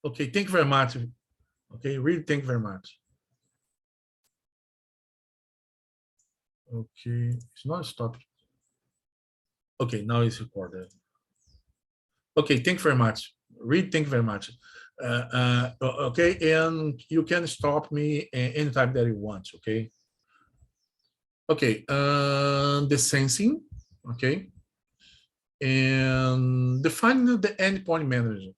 Okay, thank you very much. Okay, really thank you very much. Okay, it's not stopped. Okay, now it's recorded. Okay, thank you very much. Really thank you very much. Okay, and you can stop me anytime that you want, okay? Okay, the sensing, okay? And defining the endpoint manager.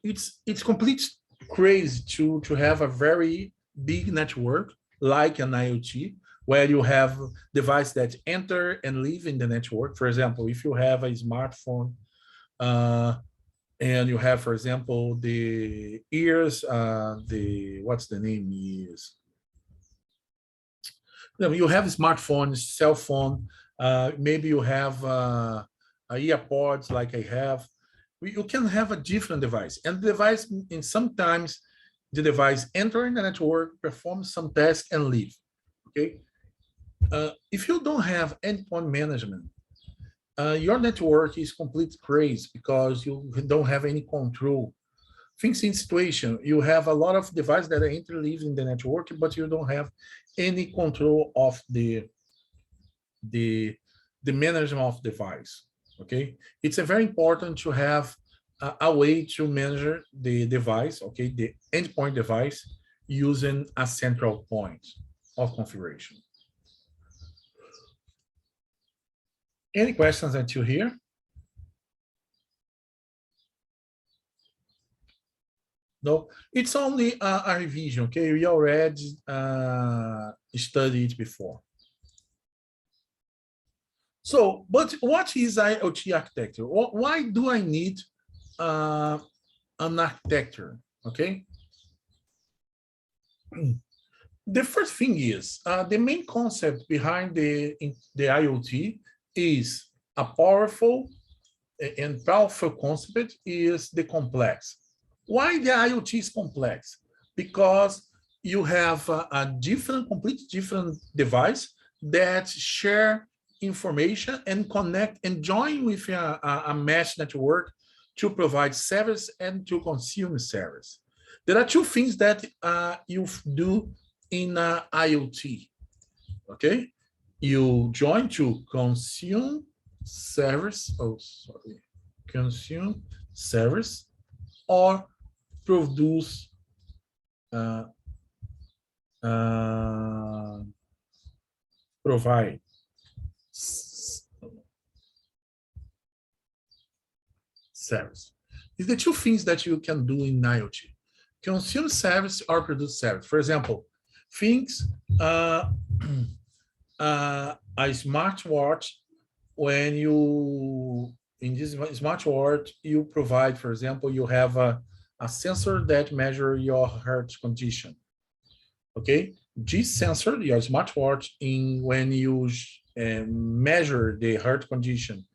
It's complete crazy to have a very big network like an IoT, where you have devices that enter and leave in the network. For example, if you have a smartphone and you have, for example, the ears, what's the name is? You have smartphones, cell phone, maybe you have earpods like I have. You can have a different device, and the device, and sometimes the device entering the network, performs some tasks and leave. Okay, if you don't have endpoint management, your network is completely crazy because you don't have any control. Things in situation, you have a lot of devices that are interleaving the network, but you don't have any control of the management of device. Okay, it's a very important to have a way to measure the device, okay, the endpoint device, using a central point of configuration. Any questions until here? No, it's only a revision, okay? We already studied it before. So, but what is IoT architecture? Why do I need an architecture, okay? The first thing is, the main concept behind the IoT is a powerful concept is the complex. Why the IoT is complex? Because you have a different, completely different device that share information and connect and join with a mesh network to provide service and to consume service. There are two things that you do in IoT, okay? You join to consume service, consume service, or produce provide service. It's the two things that you can do in IoT: consume service or produce service. For example, things a smartwatch, when you in this smartwatch you provide, for example, you have a sensor that measure your heart condition. Okay, this sensor, your smartwatch, when you measure the heart condition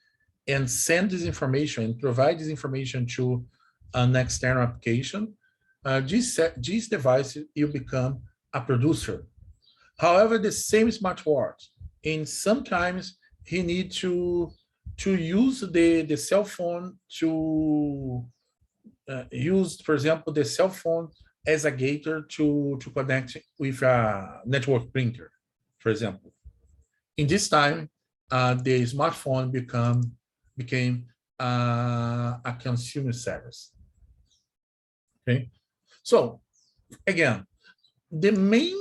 and send this information and provide this information to an external application, this device, you become a producer. However, the same smartwatch, and sometimes he needs to use the cell phone to use, for example, the cell phone as a gateway to connect with a network printer, for example. In this time, the smartphone became a consumer service. Okay, so again, the main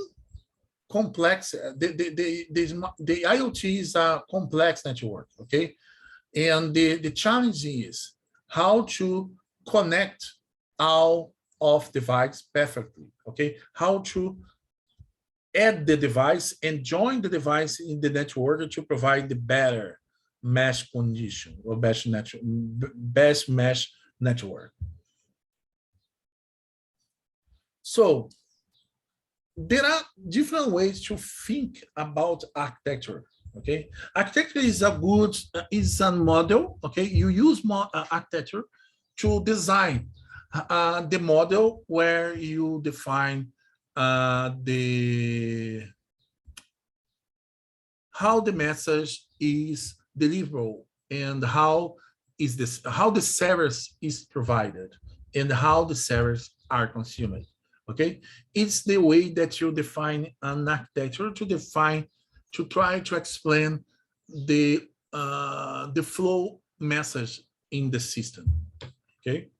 complex, the IoT is a complex network, okay? And the challenge is how to connect all of devices perfectly, okay? How to add the device and join the device in the network to provide the better mesh condition or best mesh network. So there are different ways to think about architecture. Okay, architecture is a model. Okay, you use architecture to design the model where you define how the message is deliverable and how the service is provided and how the servers are consumed. Okay, it's the way that you define an architecture to try to explain the flow message in the system. Okay.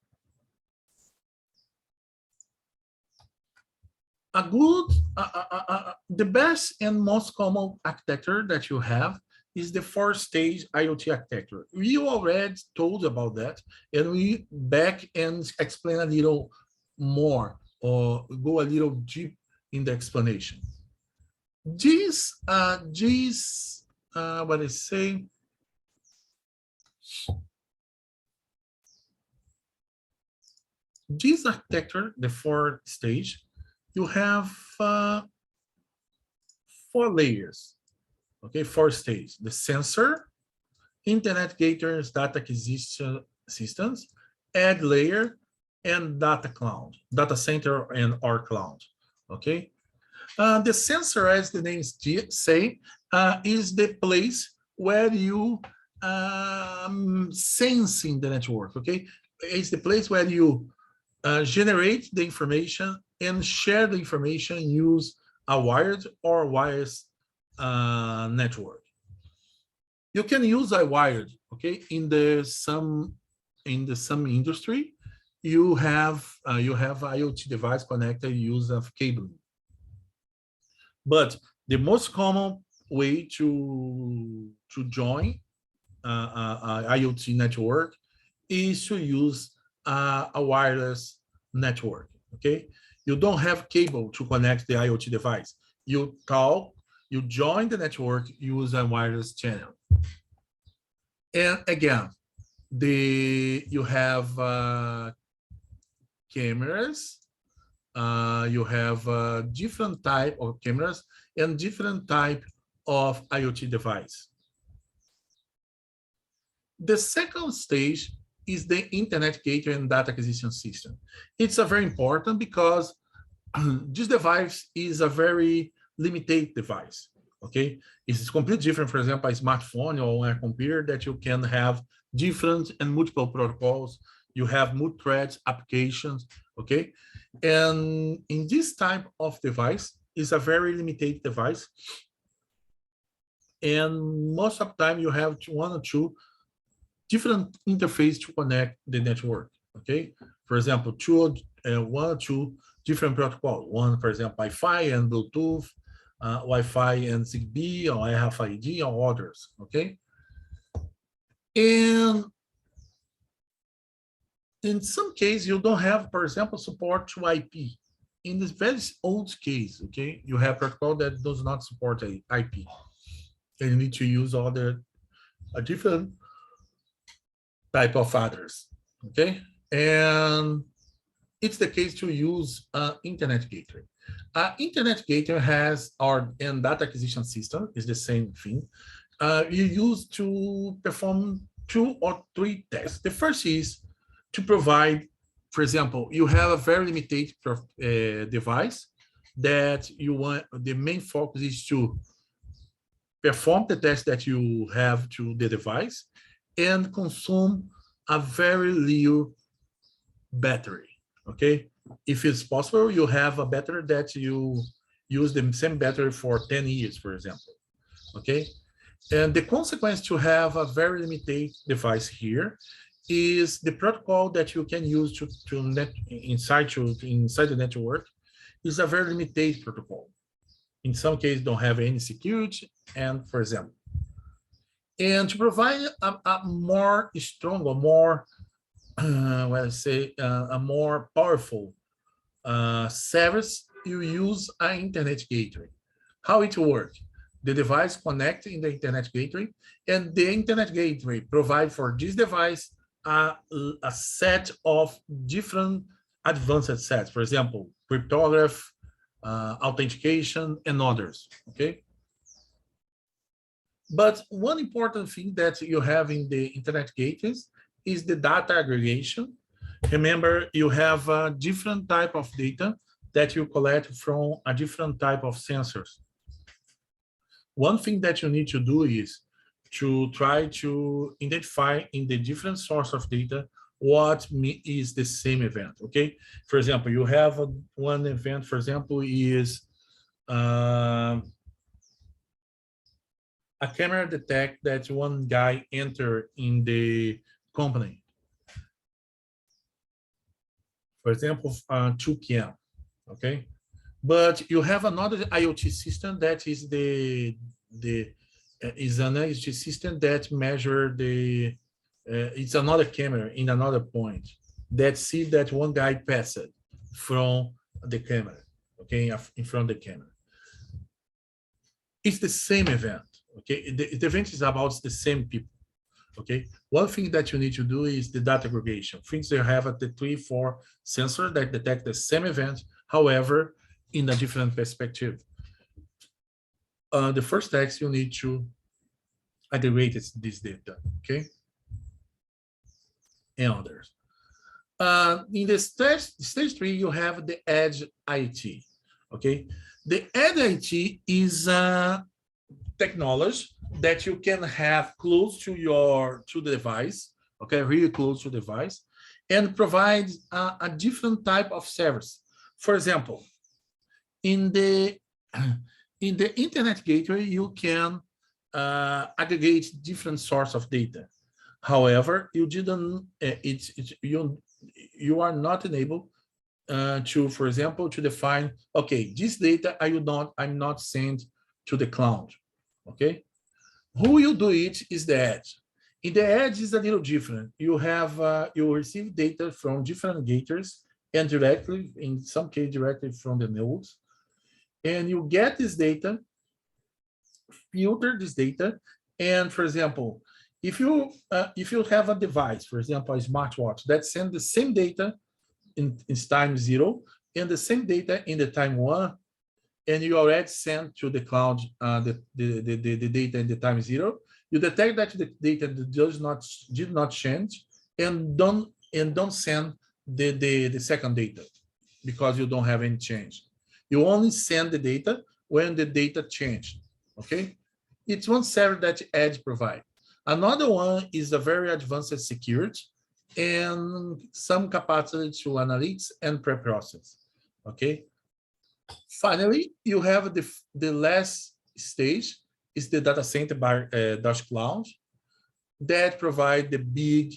The best and most common architecture that you have is the 4-stage IoT architecture. We already told about that, and we back and explain a little more or go a little deep in the explanation. What I say, this architecture, the 4-stage, you have 4 layers. Okay, 4 stages: the sensor, internet gateways, data acquisition systems, edge layer, and data cloud, data center and or cloud. Okay, the sensor, as the name say, is the place where you sensing the network. Okay, it's the place where you generate the information and share the information, use a wired or wireless network. You can use a wired, okay? In the some industry, you have IoT device connected use of cabling. But the most common way to join IoT network is to use a wireless network. Okay, you don't have cable to connect the IoT device. You join the network, use a wireless channel. And again, you have cameras. You have different type of cameras and different type of IoT device. The second stage is the internet gateway and data acquisition system. It's a very important because this device is a very limited device. Okay, it's completely different, for example, a smartphone or a computer that you can have different and multiple protocols. You have multi-threads applications. Okay, and in this type of device is a very limited device, and most of the time you have one or two different interface to connect the network. Okay, for example, one or two different protocols. One, for example, Wi-Fi and Bluetooth, Wi-Fi and Zigbee, or RFID, or others. Okay, and in some cases you don't have, for example, support to IP. In this very old case, okay, you have protocol that does not support IP, and you need to use a different type of others. Okay, and it's the case to use internet gateway. Internet gateway has and data acquisition system is the same thing. You use to perform 2 or 3 tests. The first is to provide, for example, you have a very limited device that you want. The main focus is to perform the test that you have to the device and consume a very little battery. Okay, if it's possible, you have a battery that you use the same battery for 10 years, for example. Okay, and the consequence to have a very limited device here is the protocol that you can use inside the network is a very limited protocol. In some cases, don't have any security, and for example, and to provide a more strong or more a more powerful service, you use an internet gateway. How it works? The device connects in the internet gateway, and the internet gateway provides for this device a set of different advanced sets. For example, cryptography, authentication, and others. Okay. But one important thing that you have in the internet gateways is the data aggregation. Remember, you have a different type of data that you collect from a different type of sensors. One thing that you need to do is to try to identify in the different source of data what is the same event, okay? For example, you have one event, for example, is a camera detect that one guy entered in the company. For example, 2 p.m., okay? But you have another IoT system that is is an IoT system that measure it's another camera in another point that see that one guy passed from the camera, okay, in front of the camera. It's the same event, okay? The event is about the same people, okay? One thing that you need to do is the data aggregation. Things you have at the 3-4 sensor that detect the same event, however, in a different perspective. The first text you need to aggregate this data, okay? And others. In the stage 3, you have the edge IT, okay? The edge IT is a technology that you can have close to the device, okay, really close to the device, and provide a different type of service. For example, in the internet gateway, you can aggregate different source of data. However, you didn't. You are not enabled to, for example, to define. Okay, this data I'm not sent to the cloud. Okay, who will do it is the edge. In the edge is a little different. You have you receive data from different gators and directly, in some case, directly from the nodes, and you get this data, filter this data, and for example, if you have a device, for example, a smartwatch that sends the same data in time 0 and the same data in the time 1, and you already sent to the cloud the data in the time 0, you detect that the data did not change, and don't send the second data because you don't have any change. You only send the data when the data changed. Okay, it's one service that Edge provides. Another one is a very advanced security and some capacity to analytics and pre-process. Okay. Finally, you have the last stage is the data center by Dash Cloud that provide the big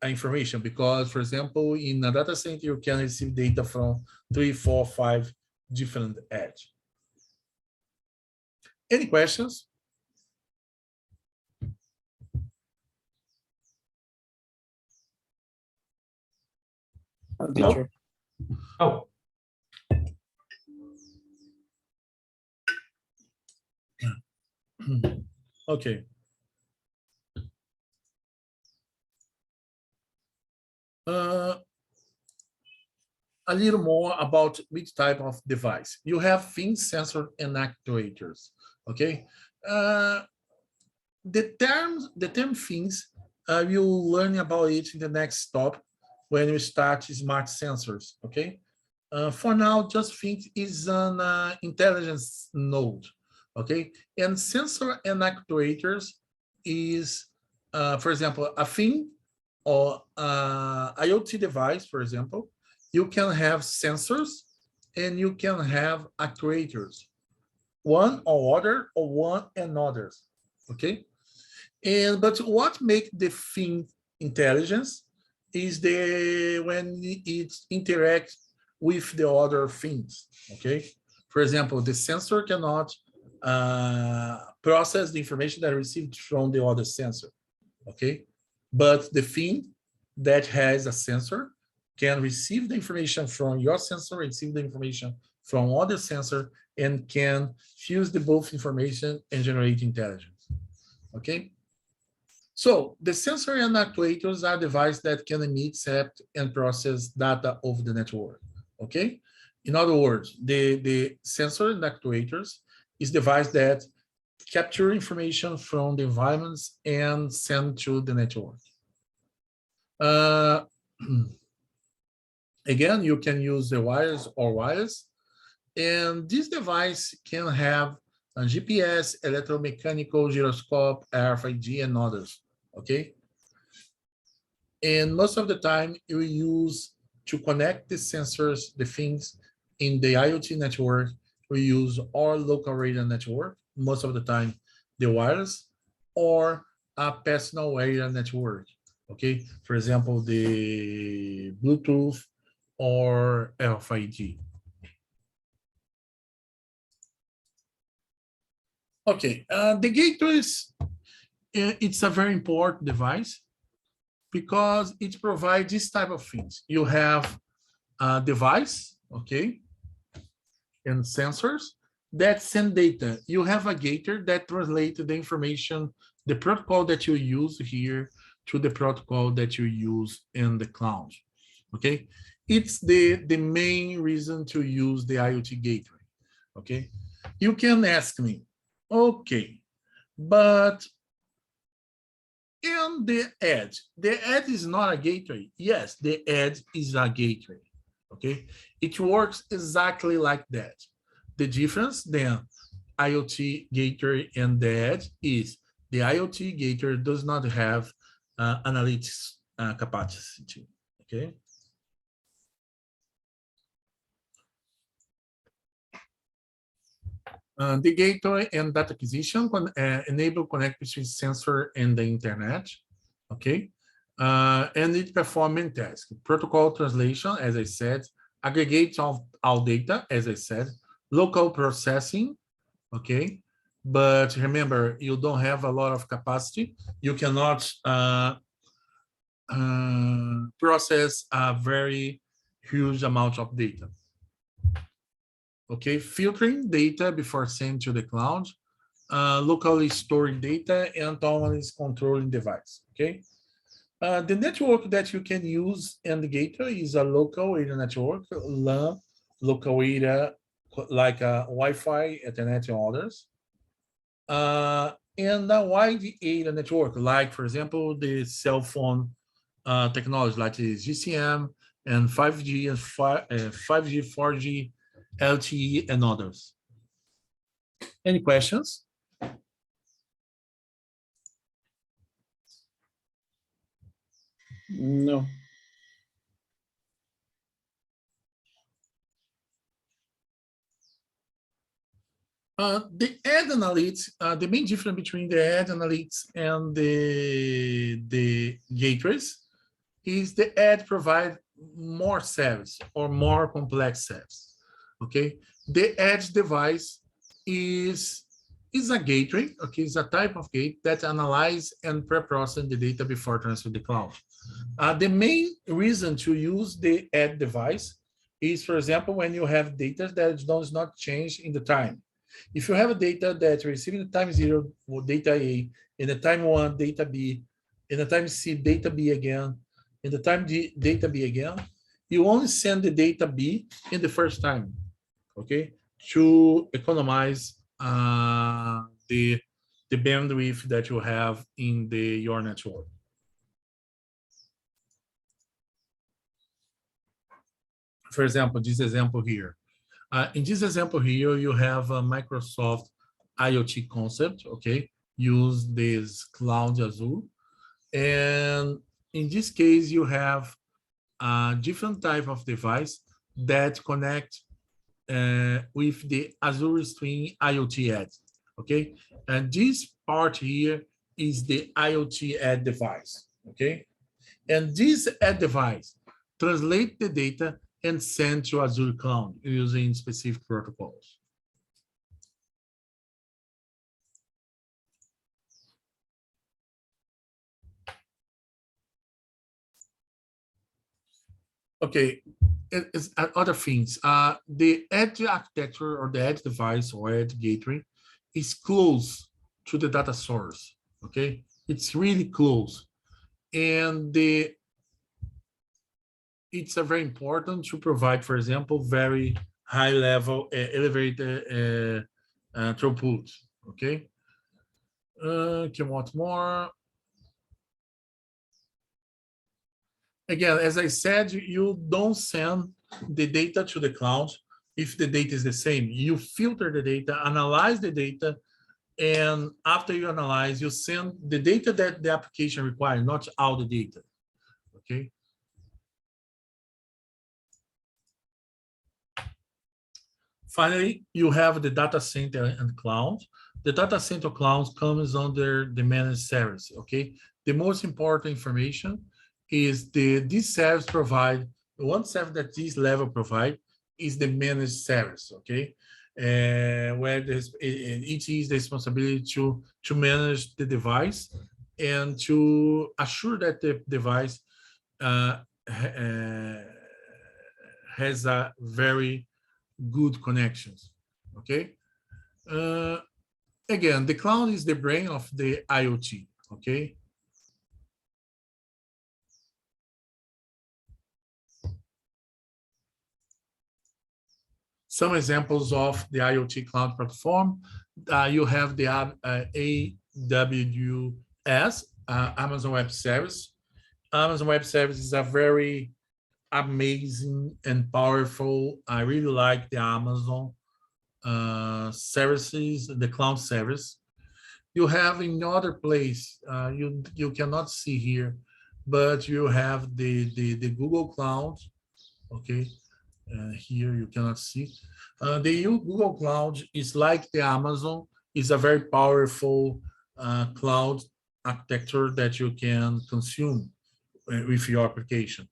information, because, for example, in a data center, you can receive data from 3, 4, 5 different edge. Any questions? No. Oh. Okay. A little more about which type of device. You have fins, sensor, and actuators. Okay. The term fins, you'll learn about it in the next stop when we start smart sensors. Okay. For now, just think is an intelligence node. Okay. And sensor and actuators is, for example, a thing or IoT device, for example. You can have sensors and you can have actuators, one or other, or one and others. Okay. But what makes the thing intelligence is when it interacts with the other things. Okay. For example, the sensor cannot process the information that received from the other sensor. Okay. But the thing that has a sensor can receive the information from your sensor, receive the information from other sensor, and can fuse the both information and generate intelligence. Okay. So the sensor and actuators are devices that can emit, accept, and process data over the network. Okay. In other words, the sensor and actuators is device that capture information from the environments and send to the network. Again, you can use the wires or wires, and this device can have a GPS, electromechanical, gyroscope, RFID, and others. Okay. And most of the time you use to connect the sensors, the things in the IoT network, we use our local area network, most of the time the wireless, or a personal area network. Okay, for example, the Bluetooth or RFID. Okay, the gateways, it's a very important device because it provides this type of things. You have a device, okay, and sensors that send data. You have a gator that translates the information, the protocol that you use here to the protocol that you use in the cloud, okay? It's the main reason to use the IoT gateway, okay? You can ask me, okay, but in the edge is not a gateway. Yes, the edge is a gateway, okay? It works exactly like that. The difference then, IoT gateway and the edge is the IoT gateway does not have analytics capacity, okay? The gateway and data acquisition enable connect between sensor and the internet, okay? And it performs many tasks. Protocol translation, as I said, aggregates all data, as I said, local processing, okay? But remember, you don't have a lot of capacity. You cannot process a very huge amount of data. Okay, filtering data before sending to the cloud, locally storing data, and autonomously controlling device, okay? The network that you can use in the gateway is a local area network, LAN, local area, like Wi-Fi, Ethernet, and others. And a wide area network, like, for example, the cell phone technology, like the GCM and 5G and 5G, 4G, LTE, and others. Any questions? No. The ad analytics, the main difference between the ad analytics and the gateways is the ad provide more service or more complex service. Okay, the edge device is a gateway. Okay, it's a type of gate that analyze and pre-process the data before transfer to the cloud. The main reason to use the edge device is, for example, when you have data that does not change in the time. If you have a data that receiving the time 0 data A, in the time 1 data B, in the time C data B again, in the time D data B again, you only send the data B in the first time, okay, to economize the bandwidth that you have in your network. For example, this example here. In this example here, you have a Microsoft IoT concept, okay? Use this Cloud Azure. And in this case, you have a different type of device that connect with the Azure Stream IoT Edge, okay? And this part here is the IoT Edge device, okay? And this Edge device translate the data and send to Azure Cloud using specific protocols. Okay, it's other things. The edge architecture or the edge device or edge gateway is close to the data source. Okay, it's really close, and it's a very important to provide, for example, very high level elevated throughput. Okay, what more? Again, as I said, you don't send the data to the cloud if the data is the same. You filter the data, analyze the data, and after you analyze, you send the data that the application requires, not all the data. okay? Finally, you have the data center and cloud. The data center cloud comes under the managed service, okay? The most important information is this service provide, one service that this level provide is the managed service, okay? Where it is the responsibility to manage the device and to assure that the device uh, has a very good connections, okay? Uh, Again, the cloud is the brain of the IoT, okay? Some examples of the IoT cloud platform, you have the AWS, Amazon Web Service. Amazon Web Service is a very amazing and powerful. I really like the Amazon services, the cloud service. You have in other place, you cannot see here, but you have the Google Cloud, okay? Here you cannot see. The Google Cloud is like the Amazon, is a very powerful cloud architecture that you can consume with your application.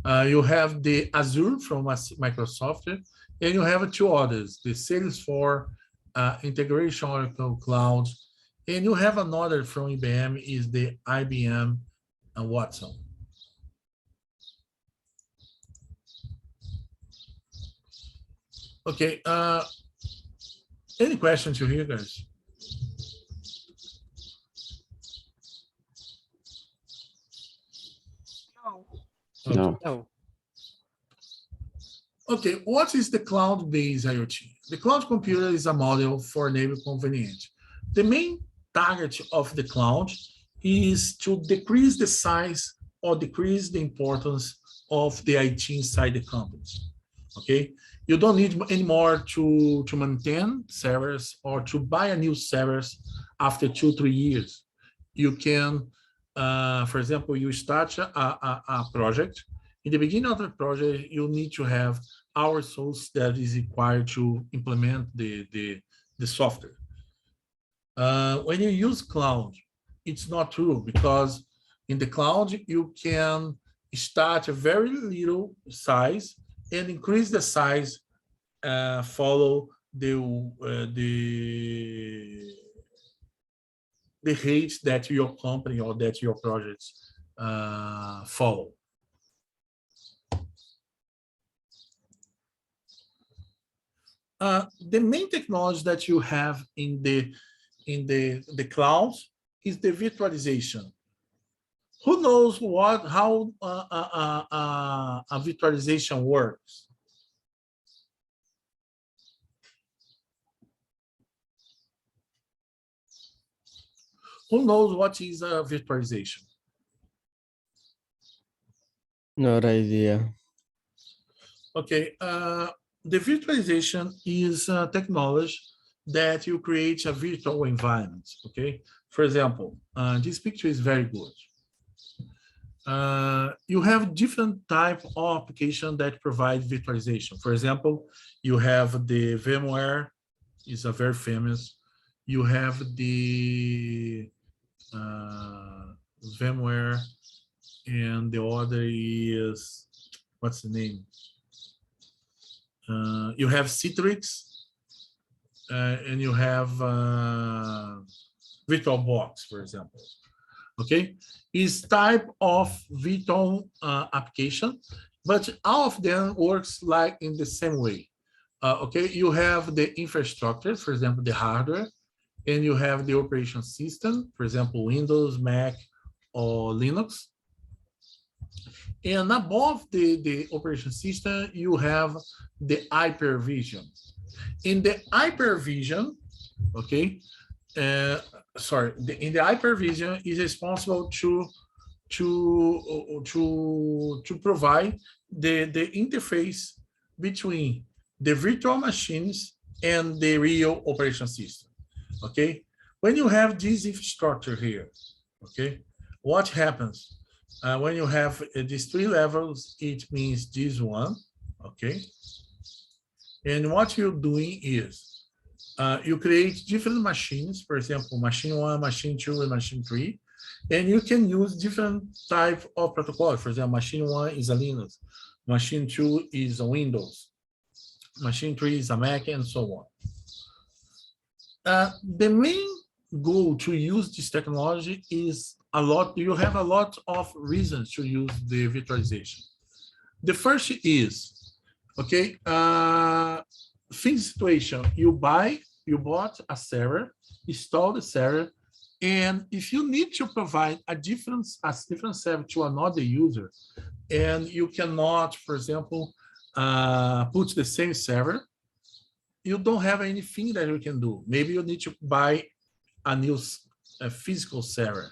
You have the Azure from Microsoft, and you have two others, the Salesforce Integration Oracle Cloud, and you have another from IBM is the IBM Watson. Okay, any questions you hear, guys? No. Okay. No. No. Okay, what is the cloud-based IoT? The cloud computer is a model for enable convenience. The main target of the cloud is to decrease the size or decrease the importance of the IT inside the companies. Okay, you don't need anymore to maintain servers or to buy a new servers after 2-3 years. You can, for example, you start a project. In the beginning of the project, you need to have our source that is required to implement the software. When you use cloud, it's not true, because in the cloud, you can start a very little size and increase the size, follow the rate that your company or that your projects follow. The main technology that you have in the cloud is the virtualization. Who knows how a virtualization works? Who knows what is a virtualization? No idea. Okay, the virtualization is a technology that you create a virtual environment, okay? For example, this picture is very good. You have different type of application that provide virtualization. For example, you have the VMware, is a very famous. You have the VMware, and the other is, what's the name? You have Citrix, and you have VirtualBox, for example. Okay, is type of virtual application, but all of them works like in the same way. Okay, you have the infrastructure, for example, the hardware, and you have the operation system, for example, Windows, Mac, or Linux. And above the operation system, you have the hypervision. In the hypervision, okay, in the hypervision is responsible to provide the interface between the virtual machines and the real operation system. Okay, when you have this infrastructure here, okay, what happens? When you have these three levels, it means this one, okay? And what you're doing is you create different machines, for example, machine 1, machine 2, and machine 3, and you can use different type of protocol. For example, machine 1 is a Linux, machine 2 is a Windows, machine 3 is a Mac, and so on. The main goal to use this technology is you have a lot of reasons to use the virtualization. The first is, okay, think situation, you bought a server, install the server, and if you need to provide a different server to another user, and you cannot, for example, put the same server, you don't have anything that you can do. Maybe you need to buy a new physical server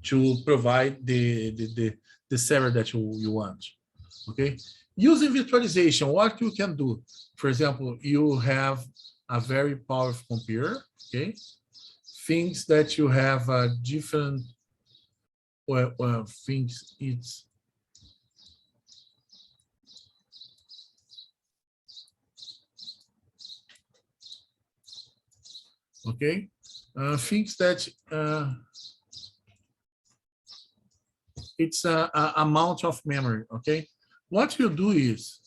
to provide the server that you want, okay? Using virtualization, what you can do, for example, you have a very powerful computer, okay? Things that you have different things, it's okay, things that it's a amount of memory, okay? What you do is,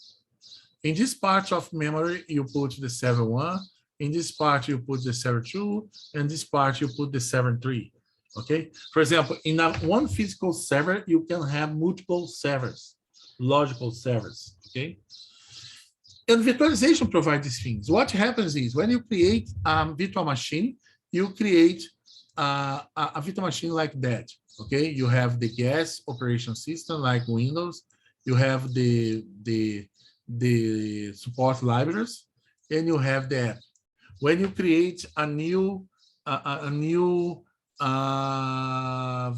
in this part of memory, you put the server 1, in this part you put the server 2, and this part you put the server 3, okay? For example, in one physical server, you can have multiple servers, logical servers, okay? And virtualization provides these things. What happens is when you create a virtual machine, you create a virtual machine like that, okay? You have the gas operation system like Windows, you have the support libraries, and you have the app. When you create a new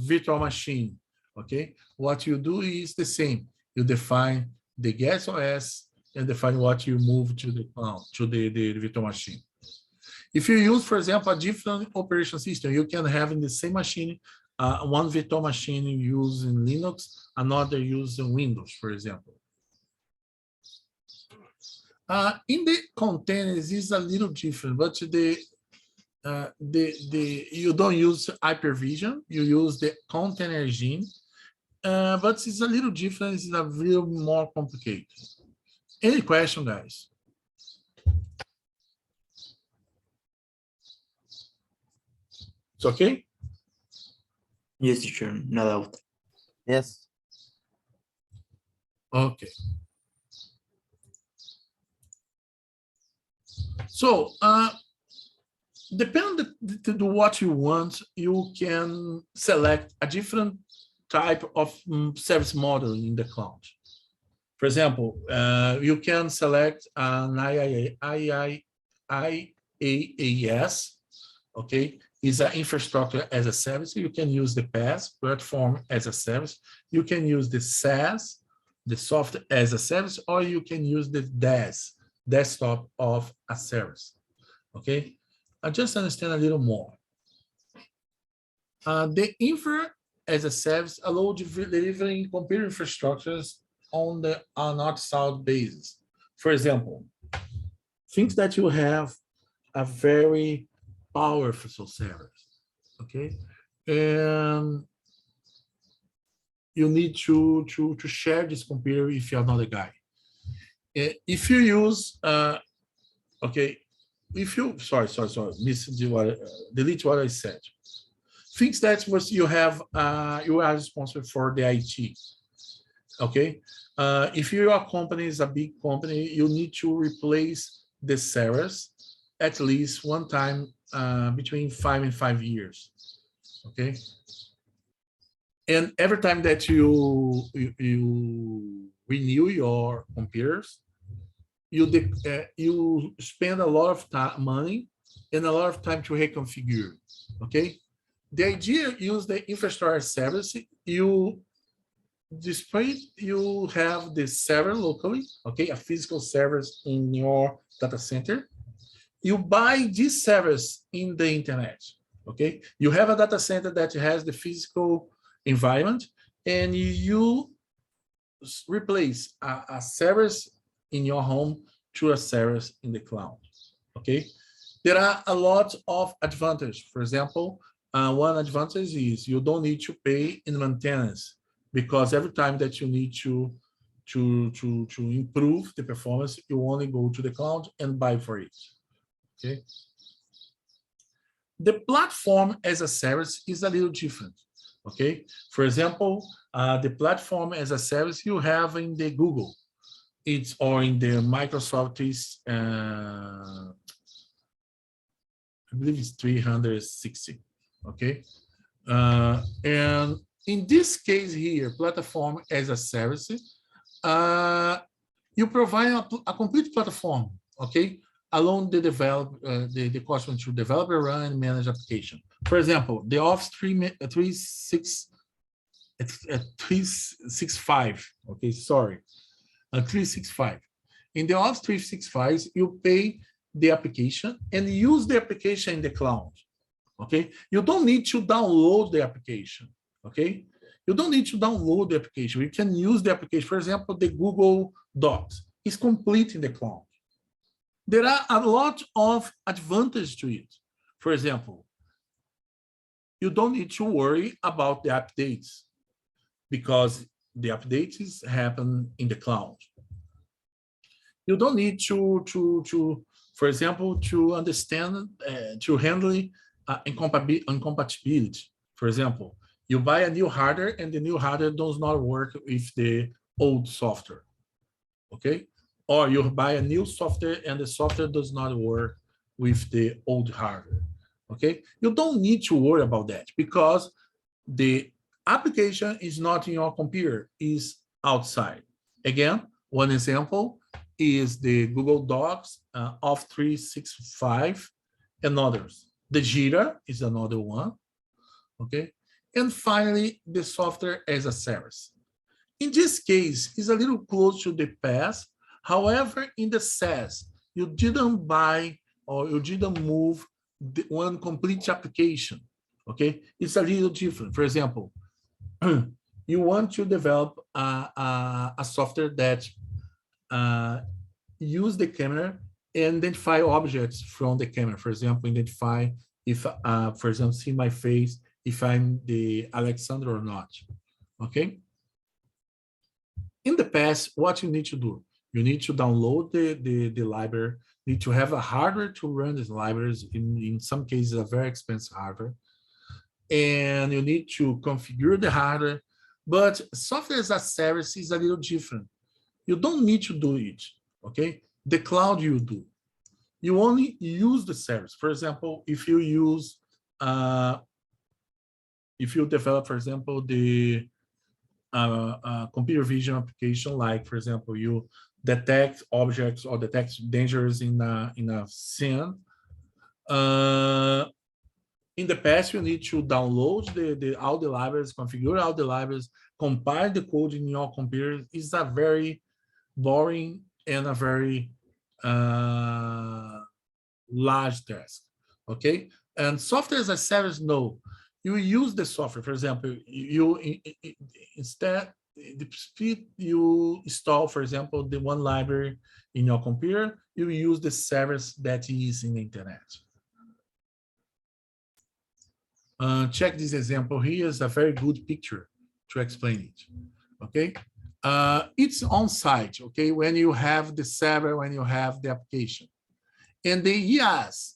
virtual machine, okay, what you do is the same. You define the gas OS and define what you move to the cloud, to the virtual machine. If you use, for example, a different operation system, you can have in the same machine one virtual machine using Linux, another using Windows, for example. In the containers is a little different, but you don't use hypervision, you use the container regime, but it's a little different, it's a little more complicated. Any question, guys? It's okay? Yes, teacher, no doubt. Yes. Okay. So, depending on what you want, you can select a different type of service model in the cloud. For example, you can select an IaaS, okay? Is an infrastructure as a service. You can use the PaaS, platform as a service. You can use the SaaS, the software as a service, or you can use the DaaS, desktop of a service, okay? I just understand a little more. The infra as a service allows delivering computer infrastructures on an outside basis. For example, things that you have a very powerful servers, okay? And you need to share this computer if you're not a guy. If you use, okay, if you, sorry, delete what I said. Things that was you have, you are responsible for the IT, okay? If your company is a big company, you need to replace the servers at least one time between 5 and 5 years, okay? And every time that you renew your computers, you spend a lot of money and a lot of time to reconfigure, okay? The idea use the infrastructure service, you have the server locally, okay, a physical servers in your data center. You buy these servers in the internet, okay? You have a data center that has the physical environment, and you replace a service in your home to a service in the cloud. Okay, there are a lot of advantages. For example, one advantage is you don't need to pay in maintenance, because every time that you need to improve the performance, you only go to the cloud and buy for it. Okay. The platform as a service is a little different. Okay. For example, the platform as a service you have in the Google, it's or in the Microsoft's, I believe it's 360. Okay. And in this case here, platform as a service, you provide a complete platform, okay, along the the customer to develop, run, and manage application. For example, the Office 365, okay, sorry, 365. In the Office 365, you pay the application and use the application in the cloud, okay? You don't need to download the application, okay? You don't need to download the application. You can use the application. For example, the Google Docs is complete in the cloud. There are a lot of advantages to it. For example, you don't need to worry about the updates because the updates happen in the cloud. You don't need for example, to understand, to handle incompatibility. For example, you buy a new hardware and the new hardware does not work with the old software, okay? Or you buy a new software and the software does not work with the old hardware, okay? You don't need to worry about that because the application is not in your computer, is outside. Again, one example is the Google Docs, Office 365, and others. The Jira is another one, okay? And finally, the software as a service. In this case, it's a little close to the past. However, in the SaaS, you didn't buy or you didn't move one complete application, okay? It's a little different. For example, you want to develop a software that use the camera and identify objects from the camera. For example, identify if, for example, see my face, if I'm the Alexander or not, okay? In the past, what you need to do, you need to download the library, you need to have a hardware to run these libraries, in some cases, a very expensive hardware, and you need to configure the hardware, but software as a service is a little different. You don't need to do it, okay? The cloud you do. You only use the service. For example, if you use, if you develop, for example, the computer vision application, like, for example, you detect objects or detect dangers in a scene. In the past, you need to download all the libraries, configure all the libraries, compile the code in your computer. It's a very boring and a very large task, okay? And software as a service, no. You use the software. For example, instead, the speed you install, for example, the one library in your computer, you use the service that is in the internet. Check this example here is a very good picture to explain it, okay? It's on site, okay? When you have the server, when you have the application. And the IaaS,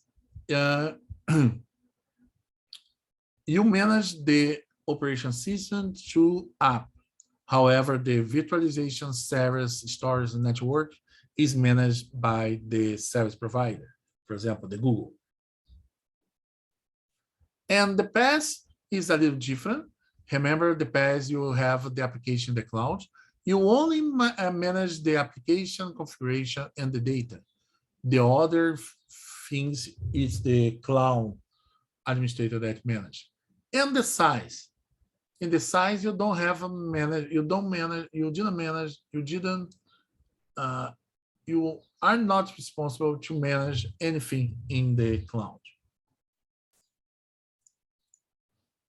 you manage the operation system through app. However, the virtualization service, storage, and network is managed by the service provider, for example, the Google. And the PaaS is a little different. Remember, the PaaS, you have the application in the cloud. You only manage the application configuration and the data. The other things is the cloud administrator that manage. And the size. In the size, you don't have a manage, you don't manage, you didn't manage, you are not responsible to manage anything in the cloud.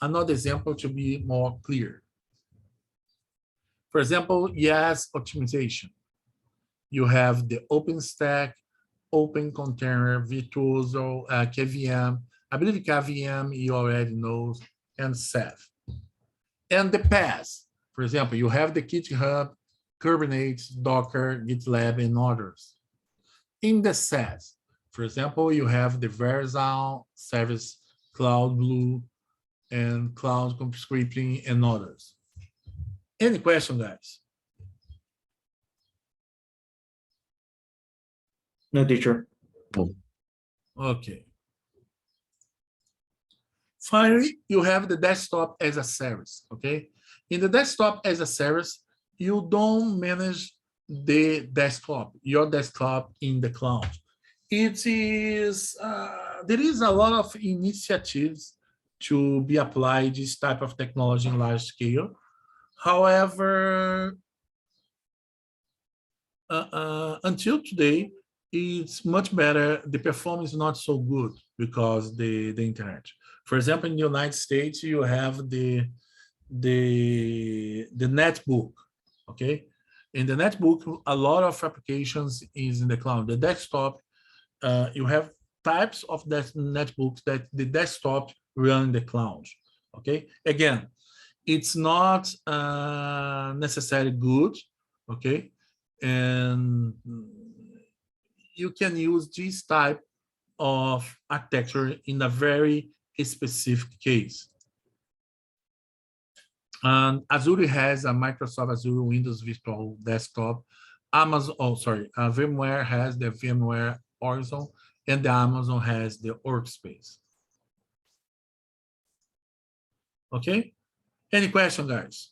Another example to be more clear. For example, IaaS optimization. You have the OpenStack, Open Container, Virtuoso, KVM. I believe KVM you already know, and Ceph. And the PaaS, for example, you have the GitHub, Kubernetes, Docker, GitLab, and others. In the SaaS, for example, you have the Verizon Service, Cloud Blue, and Cloud Scripting, and others. Any question, guys? No, teacher. Okay. Finally, you have the desktop as a service, okay? In the desktop as a service, you don't manage the desktop, your desktop in the cloud. It is, there is a lot of initiatives to be applied this type of technology in large scale. However, until today, it's much better. The performance is not so good because the internet. For example, in the United States, you have the netbook, okay? In the netbook, a lot of applications is in the cloud. The desktop, you have types of that netbooks that the desktop run in the cloud, okay? Again, it's not necessarily good, okay? And you can use this type of architecture in a very specific case. And Azure has a Microsoft Azure Windows Virtual Desktop. VMware has the VMware Horizon, and the Amazon has the Workspace. Okay? Any question, guys?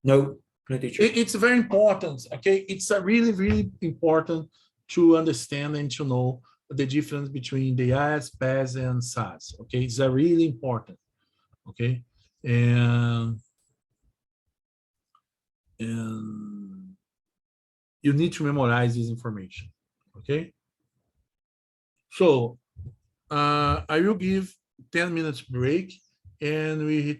No, no, teacher. It's very important, okay? It's a really, really important to understand and to know the difference between the IaaS, PaaS, and SaaS, okay? It's a really important, okay? And you need to memorize this information, okay? So I will give 10 minutes break and we